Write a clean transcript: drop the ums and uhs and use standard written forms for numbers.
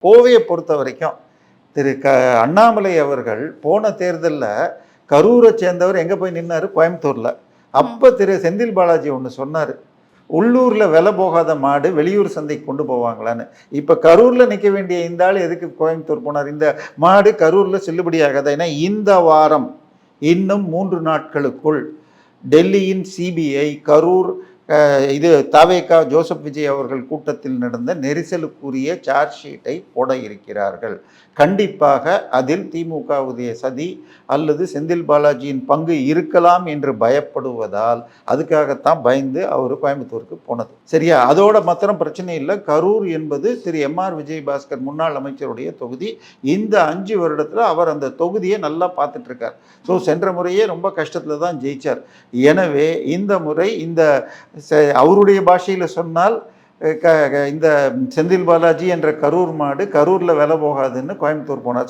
கோவையை பொறுத்த வரைக்கும் திரு அண்ணாமலை அவர்கள் போன தேர்தலில் கரூரை சேர்ந்தவர் எங்கே போய் நின்னார்? கோயம்புத்தூரில். அப்போ திரு செந்தில் பாலாஜி ஒன்று சொன்னார், உள்ளூரில் விலை போகாத மாடு வெளியூர் சந்தைக்கு கொண்டு போவாங்களான்னு. இப்போ கரூரில் நிற்க வேண்டிய இந்த ஆள் எதுக்கு கோயம்புத்தூர் போனார்? இந்த மாடு கரூரில் செல்லுபடியாகாது. ஏன்னா இந்த வாரம் இன்னும் 3 நாட்களுக்குள் டெல்லியின் சிபிஐ கரூர் இது தாவேகா ஜோசப் விஜய் அவர்கள் கூட்டத்தில் நடந்த நெரிசலுக்குரிய சார்ஜ் ஷீட்டை போட இருக்கிறார்கள். கண்டிப்பாக அதில் திமுகவுடைய சதி அல்லது செந்தில் பாலாஜியின் பங்கு இருக்கலாம் என்று பயப்படுவதால் அதுக்காகத்தான் பயந்து அவர் கோயம்புத்தூருக்கு போனது. சரியா? அதோட மாத்திரம் பிரச்சனை இல்லை. கரூர் என்பது திரு எம்ஆர் விஜயபாஸ்கர் முன்னாள் அமைச்சருடைய தொகுதி. இந்த 5 வருடத்தில் அவர் அந்த தொகுதியை நல்லா பார்த்துட்டு இருக்கார். ஸோ சென்ற முறையே ரொம்ப கஷ்டத்தில் தான் ஜெயிச்சார். எனவே இந்த முறை இந்த அவருடைய பாஷையில் சொன்னால் இந்த செந்தில் பாலாஜி என்ற கரூர் மாடு கரூரில் விலை போகாதுன்னு கோயம்புத்தூர் போனார்.